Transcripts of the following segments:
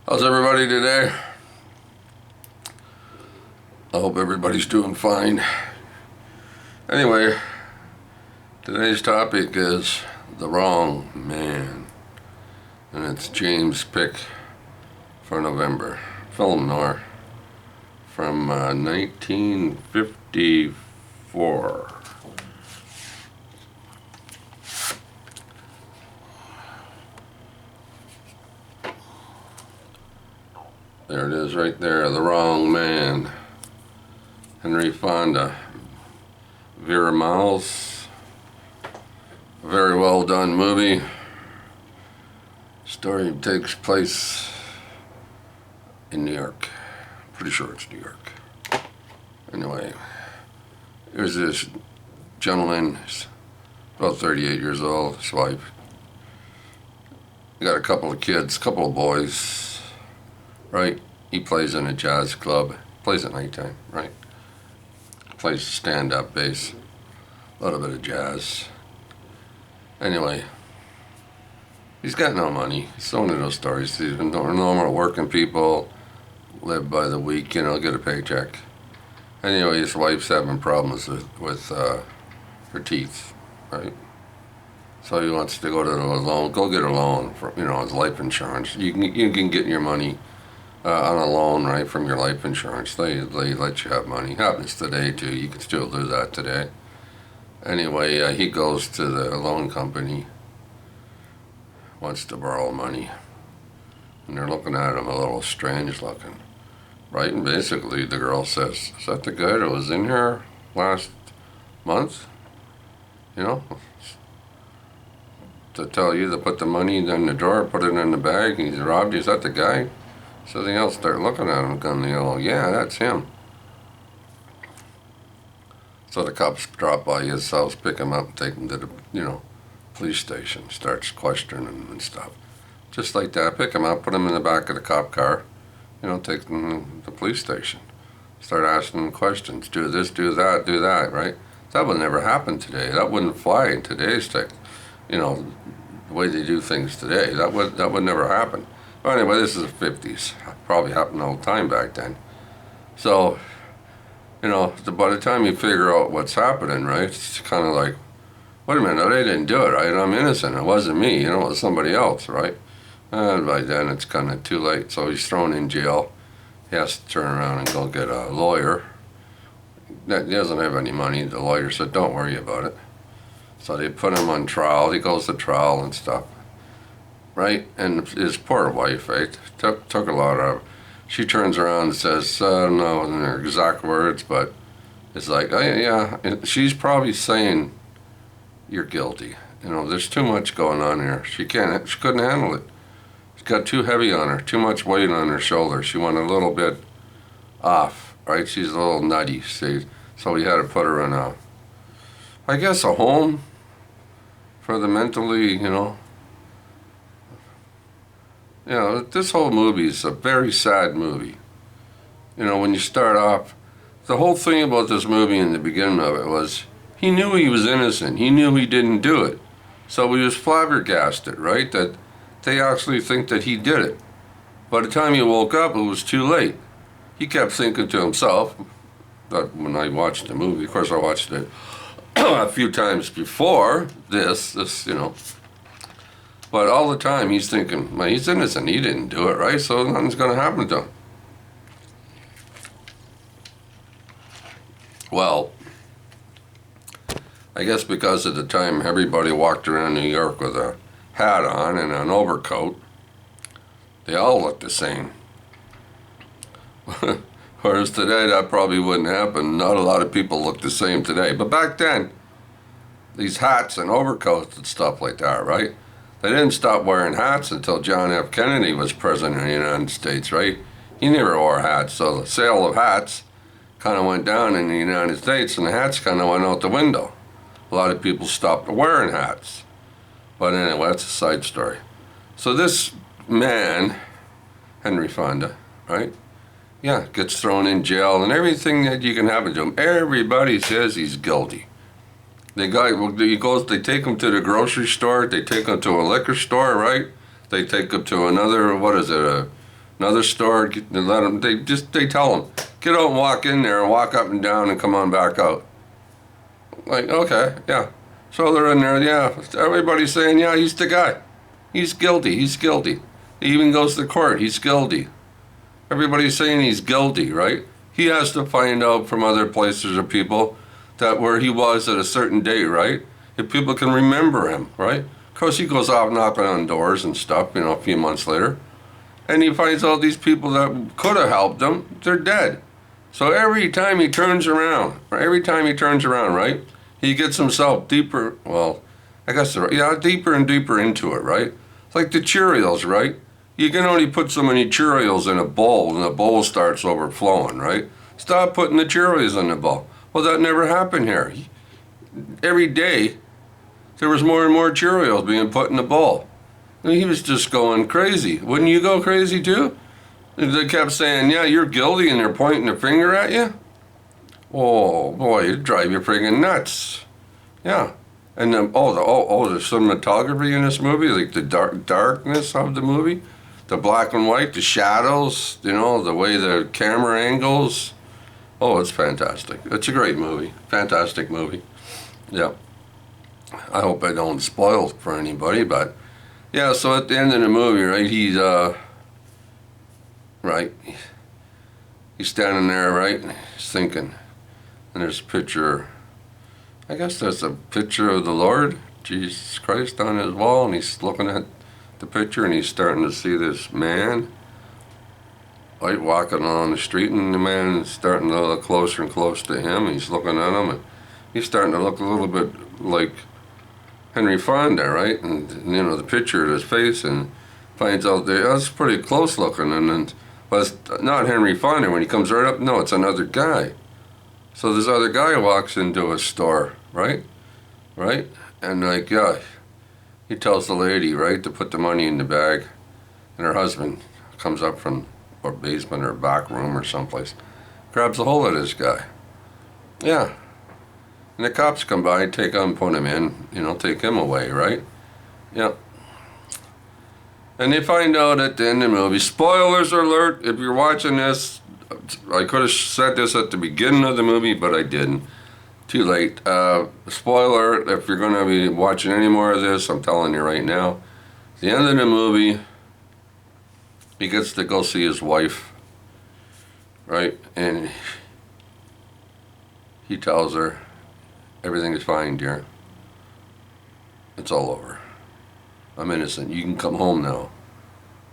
How's everybody today? I hope everybody's doing fine. Anyway, today's topic is The Wrong Man. And it's James' pick for November. Film noir from 1954. There it is right there, The Wrong Man. Henry Fonda. Vera Miles. A very well done movie. Story takes place in New York. Pretty sure it's New York. Anyway, here's this gentleman, he's about 38 years old, his wife. He got a couple of kids, a couple of boys, right? He plays in a jazz club, plays at nighttime, right? Plays stand-up bass, a little bit of jazz. Anyway, he's got no money. It's one of those stories. He's been normal working people, live by the week, get a paycheck. Anyway, his wife's having problems with her teeth, right? So he wants to go to the loan, go get a loan for, his life insurance. You can get your money on a loan, right, from your life insurance. They let you have money. Happens today too. You can still do that today. Anyway, he goes to the loan company, wants to borrow money, and they're looking at him a little strange looking, right? And basically the girl says, "Is that the guy that was in here last month? To tell you to put the money in the drawer, put it in the bag, and he's robbed you. Is that the guy?" So they all start looking at him, going, "Yeah, that's him." So the cops drop by his house, pick him up, and take him to the, police station. Starts questioning him and stuff. Just like that, pick him up, put him in the back of the cop car, take him to the police station. Start asking him questions. Do this, do that, right? That would never happen today. That wouldn't fly in today's the way they do things today. That would never happen. But anyway, this is the 50s. Probably happened all the time back then. So, by the time you figure out what's happening, right, it's kind of like, wait a minute, no, they didn't do it, right? I'm innocent. It wasn't me, it was somebody else, right? And by then it's kind of too late. So he's thrown in jail. He has to turn around and go get a lawyer. He doesn't have any money. The lawyer said, "Don't worry about it." So they put him on trial. He goes to trial and stuff, right? And his poor wife, right, took a lot of. She turns around and says, I don't know in her exact words, but it's like, "Oh yeah." And she's probably saying, "You're guilty. There's too much going on here." She couldn't handle it. She got too heavy on her, too much weight on her shoulders. She went a little bit off, right? She's a little nutty, see? So we had to put her in a home for the mentally, this whole movie is a very sad movie. When you start off, the whole thing about this movie in the beginning of it was, he knew he was innocent. He knew he didn't do it. So he was flabbergasted, right? That they actually think that he did it. By the time he woke up, it was too late. He kept thinking to himself, that when I watched the movie, of course I watched it a few times before this, but all the time he's thinking, well, he's innocent, he didn't do it, right? So nothing's going to happen to him. Well, I guess because at the time everybody walked around New York with a hat on and an overcoat, they all looked the same. Whereas today that probably wouldn't happen. Not a lot of people look the same today. But back then, these hats and overcoats and stuff like that, right? They didn't stop wearing hats until John F. Kennedy was president of the United States, right? He never wore hats, so the sale of hats kind of went down in the United States, and the hats kind of went out the window. A lot of people stopped wearing hats. But anyway, that's a side story. So this man, Henry Fonda, right? Yeah, gets thrown in jail and everything that you can happen to him. Everybody says he's guilty. They take him to the grocery store, they take him to a liquor store, right? They take him to another, Another store, they let them. They tell them, get out and walk in there and walk up and down and come on back out. Like, okay, yeah. So they're in there, yeah. Everybody's saying, yeah, he's the guy. He's guilty. He's guilty. He even goes to court. He's guilty. Everybody's saying he's guilty, right? He has to find out from other places or people that where he was at a certain date, right? If people can remember him, right? Of course, he goes out knocking on doors and stuff, a few months later. And he finds all these people that could have helped him, they're dead. So every time he turns around, right, he gets himself deeper, well, I guess, deeper and deeper into it, right? It's like the Cheerios, right? You can only put so many Cheerios in a bowl, and the bowl starts overflowing, right? Stop putting the Cheerios in the bowl. Well, that never happened here. Every day, there was more and more Cheerios being put in the bowl. And he was just going crazy. Wouldn't you go crazy too? They kept saying, yeah, you're guilty, and they're pointing a finger at you. Oh, boy, it'd drive you friggin' nuts. Yeah. And then, the cinematography in this movie, like the darkness of the movie, the black and white, the shadows, the way the camera angles. Oh, it's fantastic. It's a great movie. Fantastic movie. Yeah. I hope I don't spoil it for anybody, but yeah, so at the end of the movie, right, he's standing there, right, he's thinking, and there's a picture, I guess that's a picture of the Lord, Jesus Christ, on his wall, and he's looking at the picture, and he's starting to see this man, right, walking along the street, and the man is starting to look closer and closer to him, and he's looking at him, and he's starting to look a little bit like Henry Fonda, right? And the picture of his face, and finds out that's pretty close looking, and then, but it's not Henry Fonda when he comes right up. No, it's another guy. So this other guy walks into a store, right? And he tells the lady, right, to put the money in the bag, and her husband comes up from a basement or back room or someplace, grabs a hold of this guy. Yeah. And the cops come by, take him, put him in, take him away, right? Yep. And they find out at the end of the movie, spoilers alert, if you're watching this, I could have said this at the beginning of the movie, but I didn't. Too late. Spoiler alert, if you're going to be watching any more of this, I'm telling you right now, at the end of the movie, he gets to go see his wife, right? And he tells her, everything is fine, dear. It's all over. I'm innocent. You can come home now.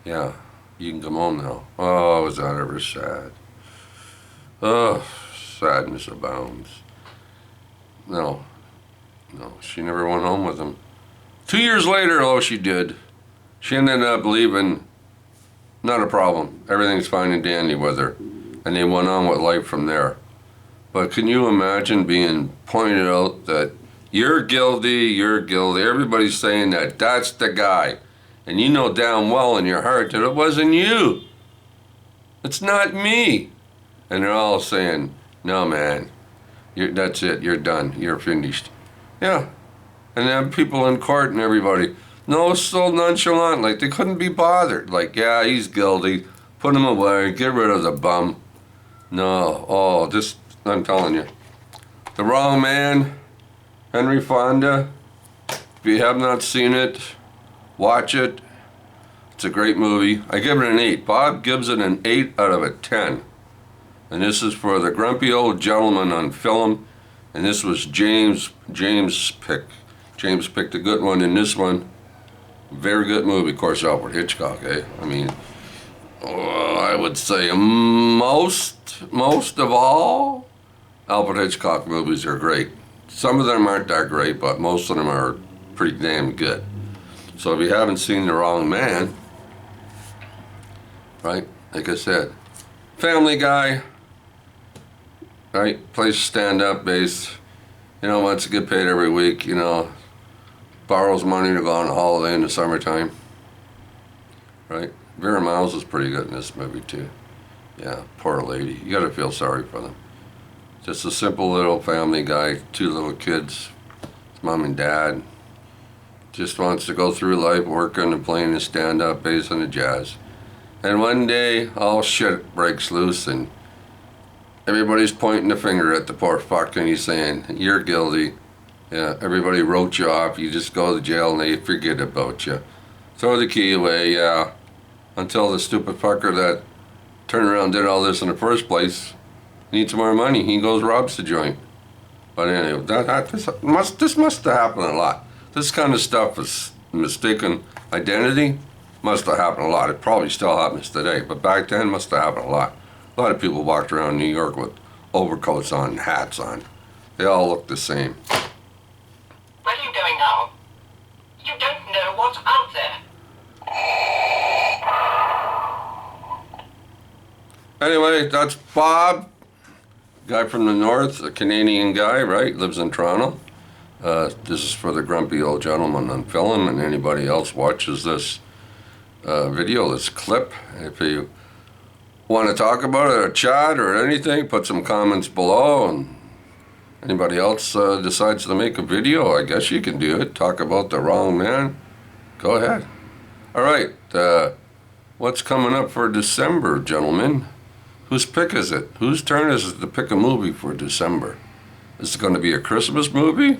Yeah, you can come home now. Oh, was that ever sad? Oh, sadness abounds. No, she never went home with him. 2 years later, she did. She ended up leaving. Not a problem. Everything's fine and dandy with her. And they went on with life from there. But can you imagine being pointed out that you're guilty, everybody's saying that that's the guy, and you know damn well in your heart that it wasn't you. It's not me. And they're all saying, no man, that's it, you're done, you're finished. Yeah. And then people in court and everybody, no, so nonchalant, like they couldn't be bothered. Like, yeah, he's guilty, put him away, get rid of the bum. No, I'm telling you. The Wrong Man, Henry Fonda. If you have not seen it, watch it. It's a great movie. I give it an 8. Bob gives it an 8 out of a 10. And this is for the Grumpy Old Gentleman on film. And this was James' pick. James picked a good one in this one. Very good movie. Of course, Alfred Hitchcock, eh? I mean, I would say most of all, Alfred Hitchcock movies are great. Some of them aren't that great, but most of them are pretty damn good. So if you haven't seen The Wrong Man, right, like I said, Family Guy, right, plays stand-up bass, wants to get paid every week, borrows money to go on a holiday in the summertime, right? Vera Miles is pretty good in this movie too. Yeah, poor lady. You gotta feel sorry for them. Just a simple little family guy, 2 little kids, his mom and dad. Just wants to go through life working and playing his stand-up bass and the jazz. And one day, all shit breaks loose and everybody's pointing the finger at the poor fuck and he's saying, you're guilty. Yeah, everybody wrote you off. You just go to jail and they forget about you. Throw the key away, yeah. Until the stupid fucker that turned around and did all this in the first place needs more money. He goes robs the joint. But anyway, this must have happened a lot. This kind of stuff is mistaken identity. Must have happened a lot. It probably still happens today, but back then must have happened a lot. A lot of people walked around New York with overcoats on, hats on. They all looked the same. Where are you going now? You don't know what's out there. Anyway, that's Bob, guy from the north, a Canadian guy, right? Lives in Toronto. This is for the grumpy old gentleman on film, and anybody else watches this video, this clip. If you want to talk about it or chat or anything, put some comments below, and anybody else decides to make a video, I guess you can do it. Talk about the wrong man. Go ahead. All right. What's coming up for December, gentlemen? Whose pick is it? Whose turn is it to pick a movie for December? Is it going to be a Christmas movie?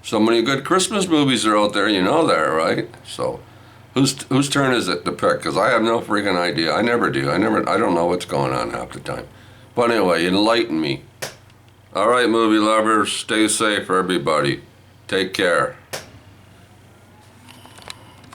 So many good Christmas movies are out there, you know that, right? So, whose turn is it to pick? Because I have no freaking idea. I never do. I don't know what's going on half the time. But anyway, enlighten me. All right, movie lovers, stay safe, everybody. Take care.